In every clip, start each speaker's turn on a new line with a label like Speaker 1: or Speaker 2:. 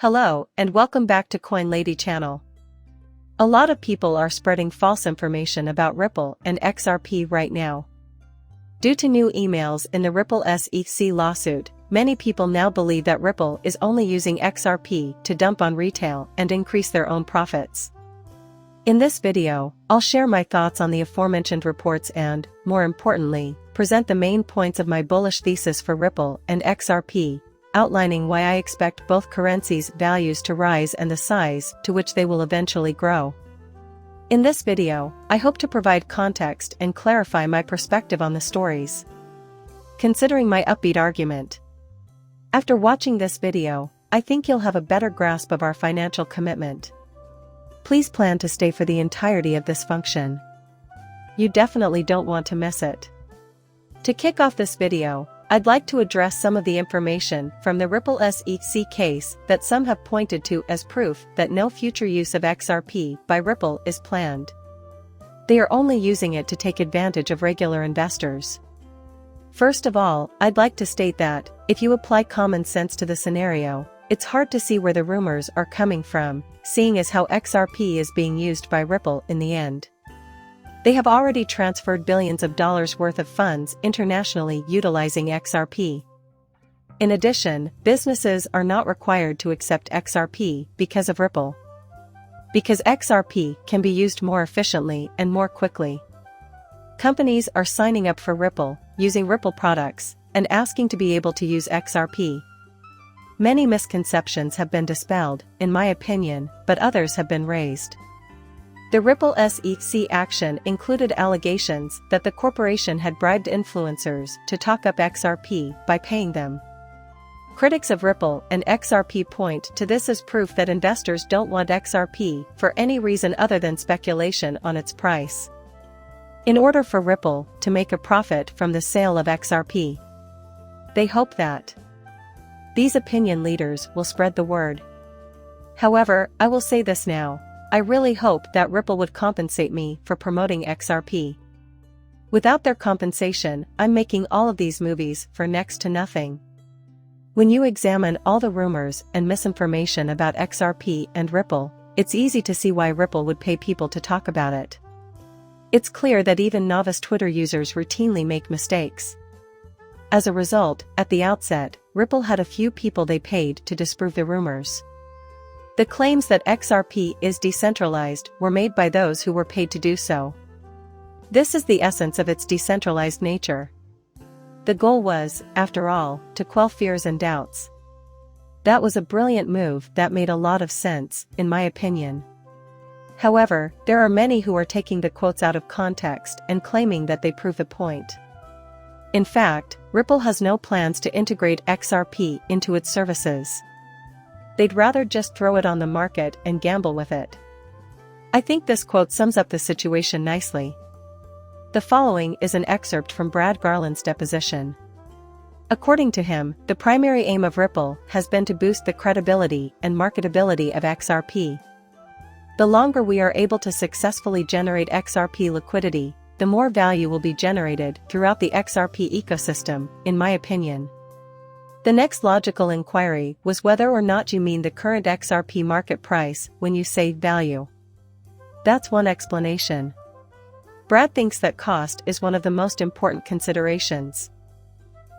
Speaker 1: Hello, and welcome back to Coin Lady channel. A lot of people are spreading false information about Ripple and XRP right now. Due to new emails in the Ripple SEC lawsuit, many people now believe that Ripple is only using XRP to dump on retail and increase their own profits. In this video, I'll share my thoughts on the aforementioned reports and, more importantly, present the main points of my bullish thesis for Ripple and XRP, outlining why I expect both currencies' values to rise and the size to which they will eventually grow. In this video, I hope to provide context and clarify my perspective on the stories. Considering my upbeat argument. After watching this video, I think you'll have a better grasp of our financial commitment. Please plan to stay for the entirety of this function. You definitely don't want to miss it. To kick off this video, I'd like to address some of the information from the Ripple SEC case that some have pointed to as proof that no future use of XRP by Ripple is planned. They are only using it to take advantage of regular investors. First of all, I'd like to state that, if you apply common sense to the scenario, it's hard to see where the rumors are coming from, seeing as how XRP is being used by Ripple in the end. They have already transferred billions of dollars worth of funds internationally utilizing XRP. In addition, businesses are not required to accept XRP because of Ripple. Because XRP can be used more efficiently and more quickly. Companies are signing up for Ripple, using Ripple products, and asking to be able to use XRP. Many misconceptions have been dispelled, in my opinion, but others have been raised. The Ripple SEC action included allegations that the corporation had bribed influencers to talk up XRP by paying them. Critics of Ripple and XRP point to this as proof that investors don't want XRP for any reason other than speculation on its price. In order for Ripple to make a profit from the sale of XRP, they hope that these opinion leaders will spread the word. However, I will say this now. I really hope that Ripple would compensate me for promoting XRP. Without their compensation, I'm making all of these movies for next to nothing. When you examine all the rumors and misinformation about XRP and Ripple, it's easy to see why Ripple would pay people to talk about it. It's clear that even novice Twitter users routinely make mistakes. As a result, at the outset, Ripple had a few people they paid to disprove the rumors. The claims that XRP is decentralized were made by those who were paid to do so. This is the essence of its decentralized nature. The goal was, after all, to quell fears and doubts. That was a brilliant move that made a lot of sense, in my opinion. However, there are many who are taking the quotes out of context and claiming that they prove the point. In fact, Ripple has no plans to integrate XRP into its services. They'd rather just throw it on the market and gamble with it. I think this quote sums up the situation nicely. The following is an excerpt from Brad Garland's deposition. According to him, the primary aim of Ripple has been to boost the credibility and marketability of XRP. The longer we are able to successfully generate XRP liquidity, the more value will be generated throughout the XRP ecosystem, in my opinion. The next logical inquiry was whether or not you mean the current XRP market price when you say value. That's one explanation. Brad thinks that cost is one of the most important considerations.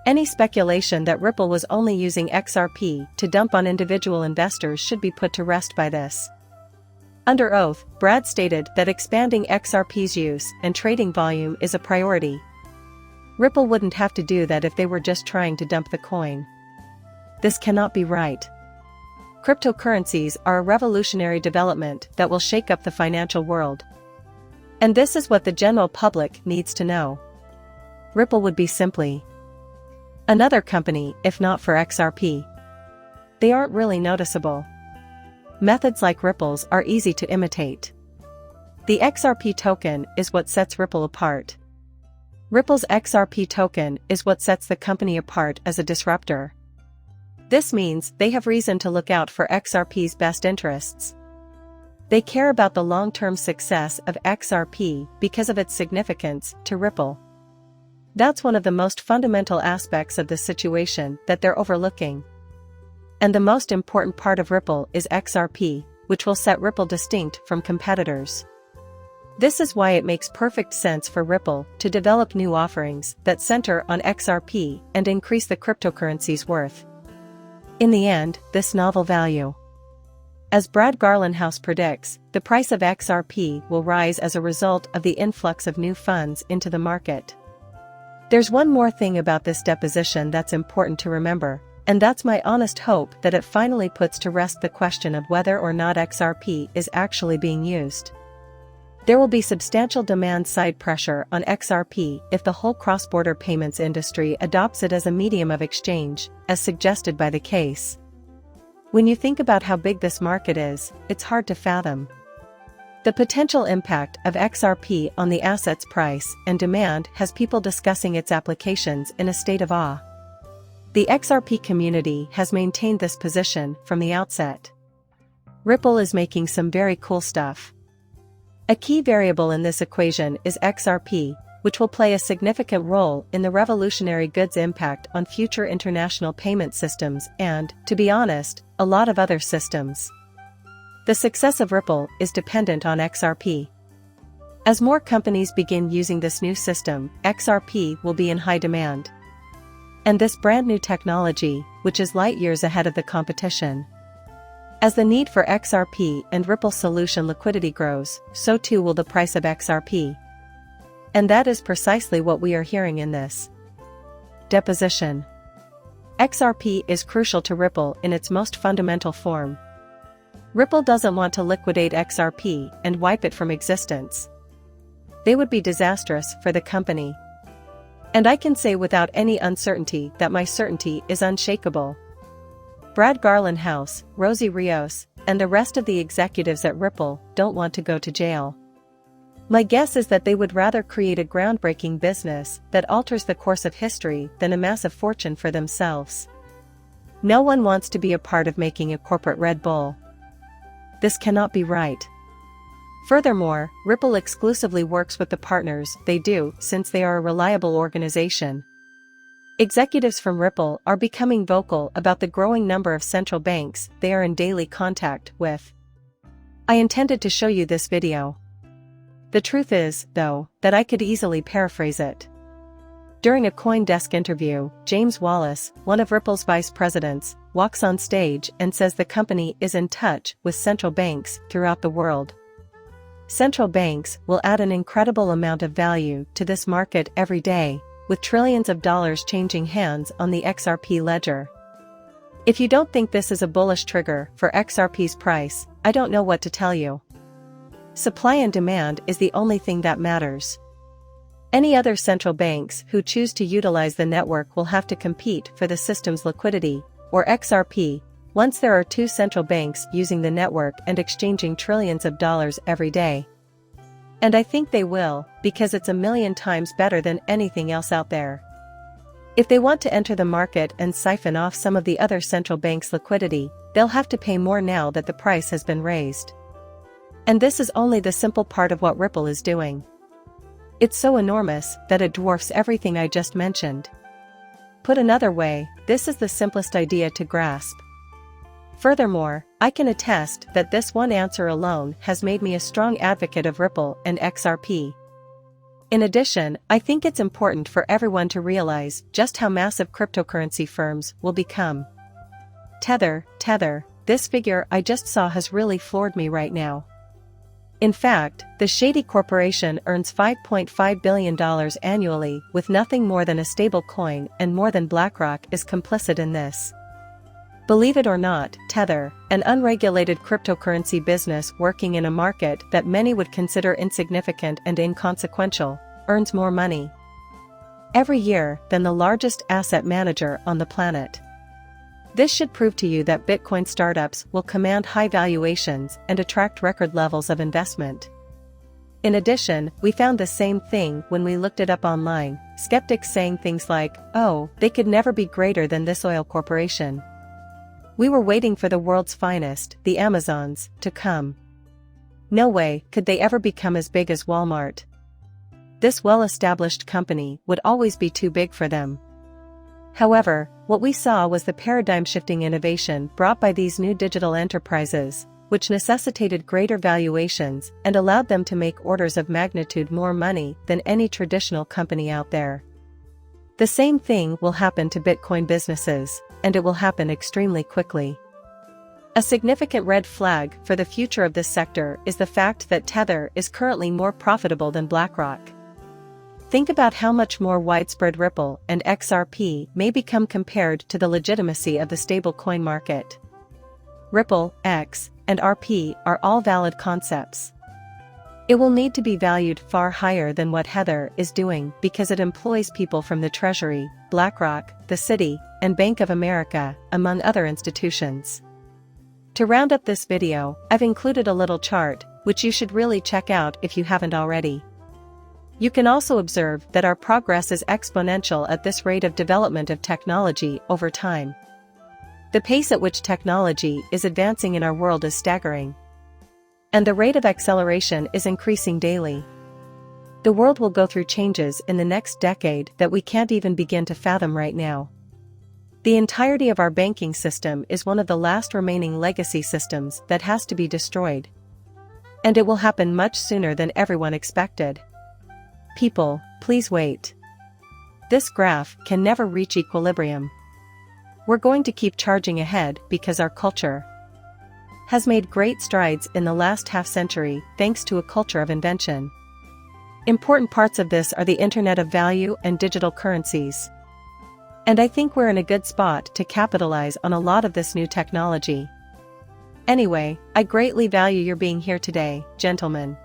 Speaker 1: Any speculation that Ripple was only using XRP to dump on individual investors should be put to rest by this. Under oath, Brad stated that expanding XRP's use and trading volume is a priority. Ripple wouldn't have to do that if they were just trying to dump the coin. This cannot be right. Cryptocurrencies are a revolutionary development that will shake up the financial world. And this is what the general public needs to know. Ripple would be simply another company if not for XRP. They aren't really noticeable. Methods like Ripple's are easy to imitate. The XRP token is what sets Ripple apart. Ripple's XRP token is what sets the company apart as a disruptor. This means they have reason to look out for XRP's best interests. They care about the long-term success of XRP because of its significance to Ripple. That's one of the most fundamental aspects of this situation that they're overlooking. And the most important part of Ripple is XRP, which will set Ripple distinct from competitors. This is why it makes perfect sense for Ripple to develop new offerings that center on XRP and increase the cryptocurrency's worth. In the end, this novel value. As Brad Garlinghouse predicts, the price of XRP will rise as a result of the influx of new funds into the market. There's one more thing about this deposition that's important to remember, and that's my honest hope that it finally puts to rest the question of whether or not XRP is actually being used. There will be substantial demand-side pressure on XRP if the whole cross-border payments industry adopts it as a medium of exchange, as suggested by the case. When you think about how big this market is, it's hard to fathom. The potential impact of XRP on the asset's price and demand has people discussing its applications in a state of awe. The XRP community has maintained this position from the outset. Ripple is making some very cool stuff. A key variable in this equation is XRP, which will play a significant role in the revolutionary goods impact on future international payment systems and, to be honest, a lot of other systems. The success of Ripple is dependent on XRP. As more companies begin using this new system, XRP will be in high demand. And this brand new technology, which is light years ahead of the competition. As the need for XRP and Ripple solution liquidity grows, so too will the price of XRP. And that is precisely what we are hearing in this deposition. XRP is crucial to Ripple in its most fundamental form. Ripple doesn't want to liquidate XRP and wipe it from existence. They would be disastrous for the company. And I can say without any uncertainty that my certainty is unshakable. Brad Garlinghouse, Rosie Rios, and the rest of the executives at Ripple don't want to go to jail. My guess is that they would rather create a groundbreaking business that alters the course of history than a massive fortune for themselves. No one wants to be a part of making a corporate Red Bull. This cannot be right. Furthermore, Ripple exclusively works with the partners they do since they are a reliable organization. Executives from Ripple are becoming vocal about the growing number of central banks they are in daily contact with. I intended to show you this video. The truth is, though, that I could easily paraphrase it. During a CoinDesk interview, James Wallace, one of Ripple's vice presidents, walks on stage and says the company is in touch with central banks throughout the world. Central banks will add an incredible amount of value to this market every day, with trillions of dollars changing hands on the XRP ledger. If you don't think this is a bullish trigger for XRP's price, I don't know what to tell you. Supply and demand is the only thing that matters. Any other central banks who choose to utilize the network will have to compete for the system's liquidity, or XRP, once there are two central banks using the network and exchanging trillions of dollars every day. And I think they will, because it's a million times better than anything else out there. If they want to enter the market and siphon off some of the other central banks' liquidity, they'll have to pay more now that the price has been raised. And this is only the simple part of what Ripple is doing. It's so enormous that it dwarfs everything I just mentioned. Put another way, this is the simplest idea to grasp. Furthermore, I can attest that this one answer alone has made me a strong advocate of Ripple and XRP. In addition, I think it's important for everyone to realize just how massive cryptocurrency firms will become. Tether, this figure I just saw has really floored me right now. In fact, the shady corporation earns $5.5 billion annually with nothing more than a stable coin, and more than BlackRock is complicit in this. Believe it or not, Tether, an unregulated cryptocurrency business working in a market that many would consider insignificant and inconsequential, earns more money every year than the largest asset manager on the planet. This should prove to you that Bitcoin startups will command high valuations and attract record levels of investment. In addition, we found the same thing when we looked it up online, skeptics saying things like, "Oh, they could never be greater than this oil corporation." We were waiting for the world's finest, the Amazons, to come. No way could they ever become as big as Walmart. This well-established company would always be too big for them. However, what we saw was the paradigm-shifting innovation brought by these new digital enterprises, which necessitated greater valuations and allowed them to make orders of magnitude more money than any traditional company out there. The same thing will happen to Bitcoin businesses, and it will happen extremely quickly. A significant red flag for the future of this sector is the fact that Tether is currently more profitable than BlackRock. Think about how much more widespread Ripple and XRP may become compared to the legitimacy of the stablecoin market. Ripple, X, and RP are all valid concepts. It will need to be valued far higher than what Tether is doing because it employs people from the Treasury, BlackRock, the Citi, and Bank of America, among other institutions. To round up this video, I've included a little chart, which you should really check out if you haven't already. You can also observe that our progress is exponential at this rate of development of technology over time. The pace at which technology is advancing in our world is staggering. And the rate of acceleration is increasing daily. The world will go through changes in the next decade that we can't even begin to fathom right now. The entirety of our banking system is one of the last remaining legacy systems that has to be destroyed. And it will happen much sooner than everyone expected. People, please wait. This graph can never reach equilibrium. We're going to keep charging ahead because our culture has made great strides in the last half-century thanks to a culture of invention. Important parts of this are the Internet of Value and digital currencies. And I think we're in a good spot to capitalize on a lot of this new technology. Anyway, I greatly value your being here today, gentlemen.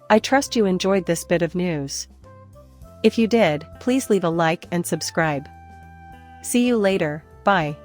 Speaker 1: I trust you enjoyed this bit of news. If you did, please leave a like and subscribe. See you later, bye.